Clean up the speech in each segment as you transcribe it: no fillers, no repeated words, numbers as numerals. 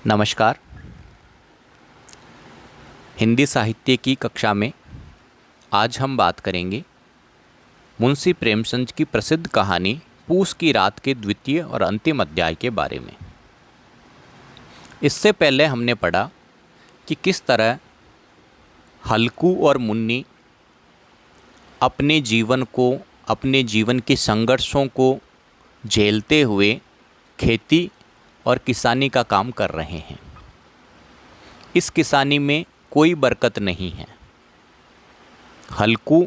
नमस्कार। हिंदी साहित्य की कक्षा में आज हम बात करेंगे मुंशी प्रेमचंद की प्रसिद्ध कहानी पूस की रात के द्वितीय और अंतिम अध्याय के बारे में। इससे पहले हमने पढ़ा कि किस तरह हल्कू और मुन्नी अपने जीवन के संघर्षों को झेलते हुए खेती और किसानी का काम कर रहे हैं। इस किसानी में कोई बरकत नहीं है। हल्कू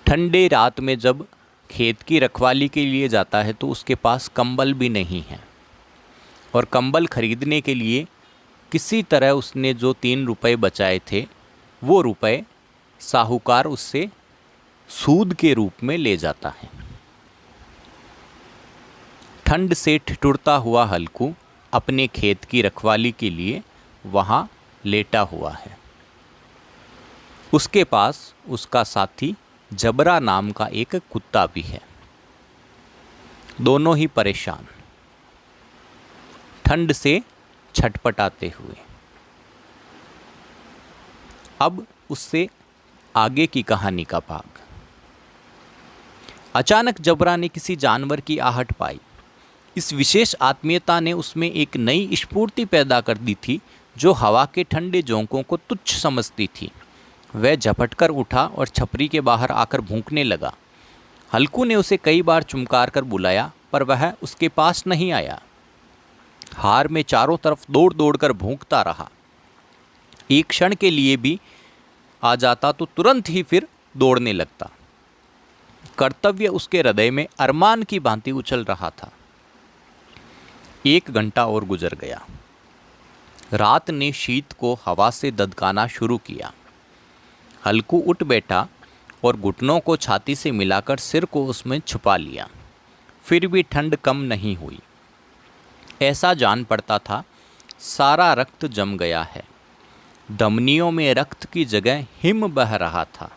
ठंडे रात में जब खेत की रखवाली के लिए जाता है तो उसके पास कंबल भी नहीं है, और कंबल खरीदने के लिए किसी तरह उसने जो 3 रुपए बचाए थे वो रुपए साहूकार उससे सूद के रूप में ले जाता है। ठंड से ठिठुरता हुआ हल्कू अपने खेत की रखवाली के लिए वहाँ लेटा हुआ है। उसके पास उसका साथी जबरा नाम का एक कुत्ता भी है। दोनों ही परेशान, ठंड से छटपटाते हुए। अब उससे आगे की कहानी का भाग। अचानक जबरा ने किसी जानवर की आहट पाई। इस विशेष आत्मीयता ने उसमें एक नई स्फूर्ति पैदा कर दी थी जो हवा के ठंडे झोंकों को तुच्छ समझती थी। वह झपटकर उठा और छपरी के बाहर आकर भूंकने लगा। हल्कू ने उसे कई बार चुमकार कर बुलाया पर वह उसके पास नहीं आया। हार में चारों तरफ दौड़ दौड़ कर भूंकता रहा। एक क्षण के लिए भी आ जाता तो तुरंत ही फिर दौड़ने लगता। कर्तव्य उसके हृदय में अरमान की भांति उछल रहा था। 1 घंटा और गुजर गया। रात ने शीत को हवा से ददकाना शुरू किया। हल्कू उठ बैठा और घुटनों को छाती से मिलाकर सिर को उसमें छुपा लिया। फिर भी ठंड कम नहीं हुई। ऐसा जान पड़ता था सारा रक्त जम गया है। धमनियों में रक्त की जगह हिम बह रहा था।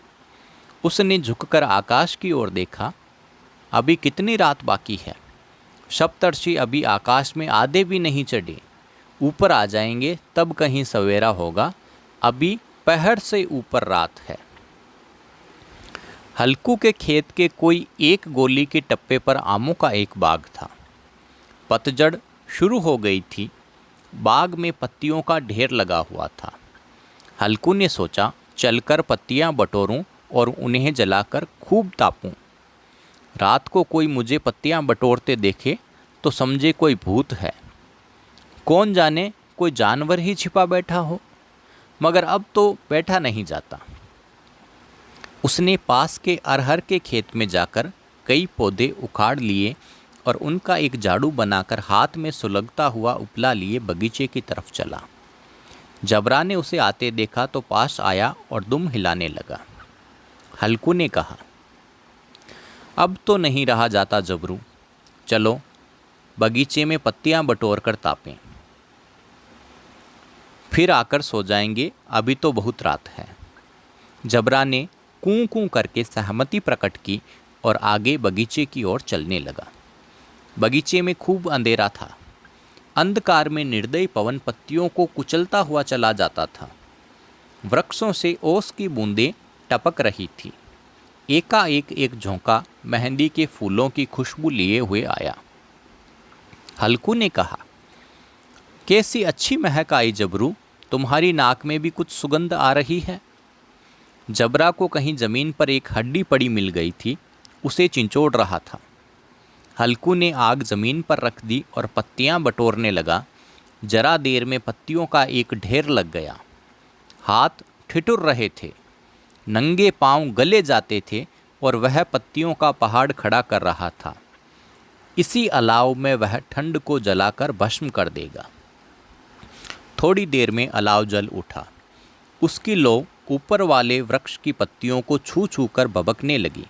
उसने झुककर आकाश की ओर देखा। अभी कितनी रात बाकी है। सप्तर्षि अभी आकाश में आधे भी नहीं चढ़े। ऊपर आ जाएंगे तब कहीं सवेरा होगा। अभी पहर से ऊपर रात है। हल्कू के खेत के कोई 1 गोली के टप्पे पर आमों का एक बाग था। पतझड़ शुरू हो गई थी। बाग में पत्तियों का ढेर लगा हुआ था। हल्कू ने सोचा चलकर पत्तियां बटोरूं और उन्हें जलाकर खूब तापूं। रात को कोई मुझे पत्तियां बटोरते देखे तो समझे कोई भूत है। कौन जाने कोई जानवर ही छिपा बैठा हो, मगर अब तो बैठा नहीं जाता। उसने पास के अरहर के खेत में जाकर कई पौधे उखाड़ लिए और उनका एक झाड़ू बनाकर हाथ में सुलगता हुआ उपला लिए बगीचे की तरफ चला। जबरा ने उसे आते देखा तो पास आया और दुम हिलाने लगा। हल्कू ने कहा, अब तो नहीं रहा जाता जबरू, चलो बगीचे में पत्तियां बटोर कर तापें, फिर आकर सो जाएंगे, अभी तो बहुत रात है। जबरा ने कूं कूं करके सहमति प्रकट की और आगे बगीचे की ओर चलने लगा। बगीचे में खूब अंधेरा था। अंधकार में निर्दयी पवन पत्तियों को कुचलता हुआ चला जाता था। वृक्षों से ओस की बूंदें टपक रही थी। एकाएक एक झोंका मेहंदी के फूलों की खुशबू लिए हुए आया। हल्कू ने कहा, कैसी अच्छी महक आई जबरू, तुम्हारी नाक में भी कुछ सुगंध आ रही है। जबरा को कहीं जमीन पर एक हड्डी पड़ी मिल गई थी, उसे चिंचोड़ रहा था। हल्कू ने आग जमीन पर रख दी और पत्तियां बटोरने लगा। जरा देर में पत्तियों का एक ढेर लग गया। हाथ ठिठुर रहे थे, नंगे पांव गले जाते थे और वह पत्तियों का पहाड़ खड़ा कर रहा था। इसी अलाव में वह ठंड को जलाकर भस्म कर देगा। थोड़ी देर में अलाव जल उठा। उसकी लौ ऊपर वाले वृक्ष की पत्तियों को छू छू कर भभकने लगी।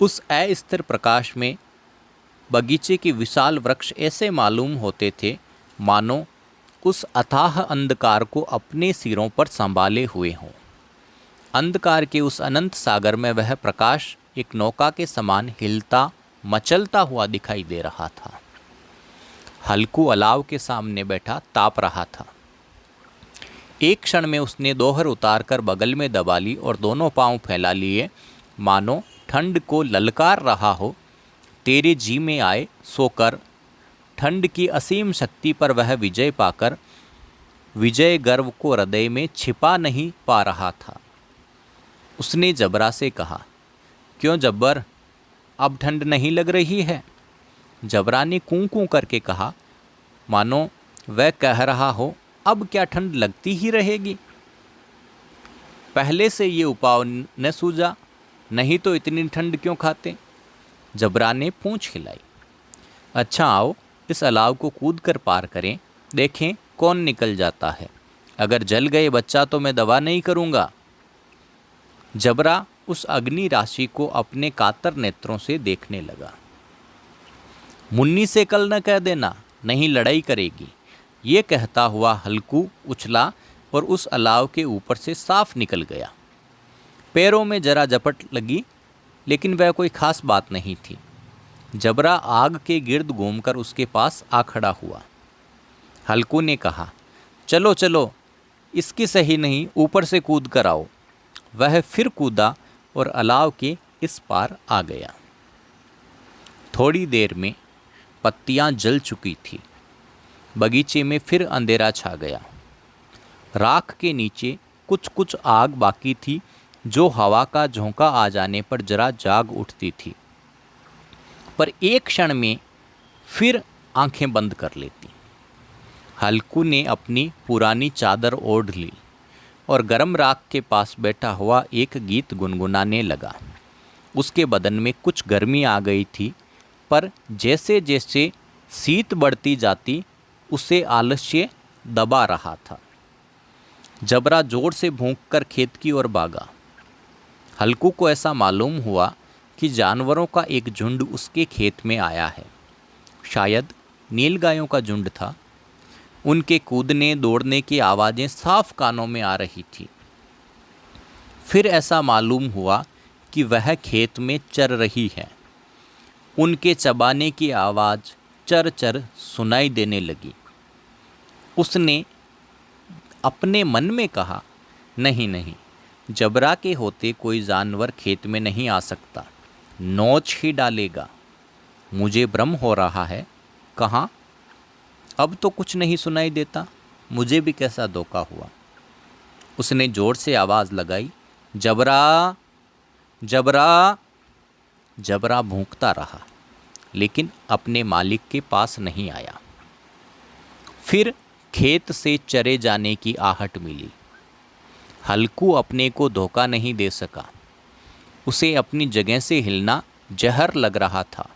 उस अस्थिर प्रकाश में बगीचे के विशाल वृक्ष ऐसे मालूम होते थे मानो उस अथाह अंधकार को अपने सिरों पर संभाले हुए हों। अंधकार के उस अनंत सागर में वह प्रकाश एक नौका के समान हिलता मचलता हुआ दिखाई दे रहा था। हल्कू अलाव के सामने बैठा ताप रहा था। एक क्षण में उसने दोहर उतारकर बगल में दबा ली और दोनों पांव फैला लिए, मानो ठंड को ललकार रहा हो। तेरे जी में आए सो कर। ठंड की असीम शक्ति पर वह विजय पाकर विजय गर्व को हृदय में छिपा नहीं पा रहा था। उसने जबरा से कहा, क्यों जब्बर, अब ठंड नहीं लग रही है? जबरा ने कूं कूं करके कहा, मानो वह कह रहा हो, अब क्या ठंड लगती ही रहेगी। पहले से ये उपाय न सूझा, नहीं तो इतनी ठंड क्यों खाते? जबरा ने पूंछ हिलाई। अच्छा आओ, इस अलाव को कूद कर पार करें, देखें कौन निकल जाता है। अगर जल गए बच्चा तो मैं दवा नहीं करूँगा। जबरा उस अग्नि राशि को अपने कातर नेत्रों से देखने लगा। मुन्नी से कल न कह देना, नहीं लड़ाई करेगी। ये कहता हुआ हल्कू उछला और उस अलाव के ऊपर से साफ निकल गया। पैरों में जरा झपट लगी, लेकिन वह कोई खास बात नहीं थी। जबरा आग के गिर्द घूमकर उसके पास आ खड़ा हुआ। हल्कू ने कहा, चलो चलो, इसकी सही नहीं, ऊपर से कूद कर आओ। वह फिर कूदा और अलाव के इस पार आ गया। थोड़ी देर में पत्तियां जल चुकी थी। बगीचे में फिर अंधेरा छा गया। राख के नीचे कुछ कुछ आग बाकी थी, जो हवा का झोंका आ जाने पर जरा जाग उठती थी, पर एक क्षण में फिर आंखें बंद कर लेती। हल्कू ने अपनी पुरानी चादर ओढ़ ली और गर्म राख के पास बैठा हुआ एक गीत गुनगुनाने लगा। उसके बदन में कुछ गर्मी आ गई थी, पर जैसे जैसे शीत बढ़ती जाती उसे आलस्य दबा रहा था। जबरा जोर से भौंककर खेत की ओर भागा। हल्कू को ऐसा मालूम हुआ कि जानवरों का एक झुंड उसके खेत में आया है। शायद नीलगायों का झुंड था। उनके कूदने दौड़ने की आवाज़ें साफ कानों में आ रही थी। फिर ऐसा मालूम हुआ कि वह खेत में चर रही है। उनके चबाने की आवाज़ चर चर सुनाई देने लगी। उसने अपने मन में कहा, नहीं नहीं, जबरा के होते कोई जानवर खेत में नहीं आ सकता, नोच ही डालेगा। मुझे भ्रम हो रहा है। कहाँ? अब तो कुछ नहीं सुनाई देता। मुझे भी कैसा धोखा हुआ। उसने जोर से आवाज़ लगाई, जबरा जबरा। जबरा भूंकता रहा, लेकिन अपने मालिक के पास नहीं आया। फिर खेत से चरे जाने की आहट मिली। हल्कू अपने को धोखा नहीं दे सका। उसे अपनी जगह से हिलना जहर लग रहा था।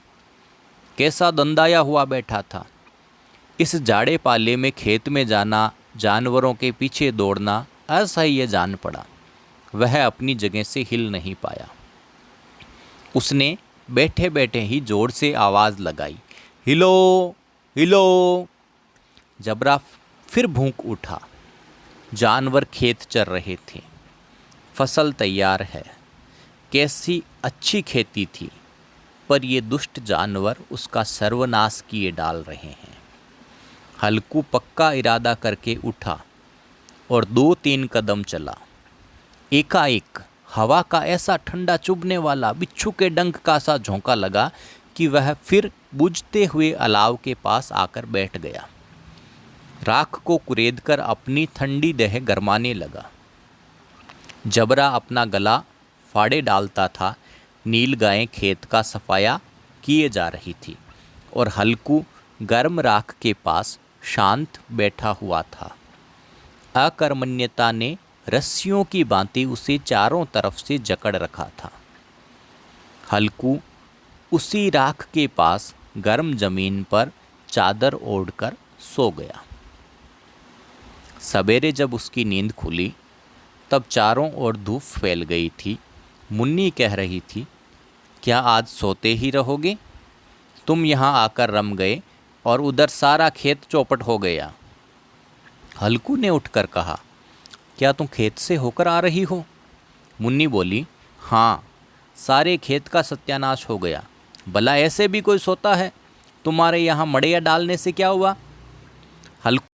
कैसा दंदाया हुआ बैठा था। इस जाड़े पाले में खेत में जाना, जानवरों के पीछे दौड़ना, असह्य जान पड़ा। वह अपनी जगह से हिल नहीं पाया। उसने बैठे बैठे ही जोर से आवाज़ लगाई, हिलो हिलो। जबरा फिर भूंक उठा। जानवर खेत चर रहे थे। फसल तैयार है। कैसी अच्छी खेती थी, पर ये दुष्ट जानवर उसका सर्वनाश किए डाल रहे हैं। हल्कू पक्का इरादा करके उठा और 2-3 कदम चला। एकाएक हवा का ऐसा ठंडा चुभने वाला बिच्छू के डंक का सा झोंका लगा कि वह फिर बुझते हुए अलाव के पास आकर बैठ गया। राख को कुरेदकर अपनी ठंडी देह गरमाने लगा। जबरा अपना गला फाड़े डालता था। नीलगायें खेत का सफाया किए जा रही थी और हल्कू गर्म राख के पास शांत बैठा हुआ था। अकर्मण्यता ने रस्सियों की भांति उसे चारों तरफ से जकड़ रखा था। हल्कू उसी राख के पास गर्म जमीन पर चादर ओढ़कर सो गया। सवेरे जब उसकी नींद खुली, तब चारों ओर धूप फैल गई थी। मुन्नी कह रही थी, क्या आज सोते ही रहोगे? तुम यहाँ आकर रम गए और उधर सारा खेत चौपट हो गया। हल्कू ने उठकर कहा, क्या तुम खेत से होकर आ रही हो? मुन्नी बोली, हाँ, सारे खेत का सत्यानाश हो गया। भला ऐसे भी कोई सोता है? तुम्हारे यहाँ मड़ैया डालने से क्या हुआ? हल्कू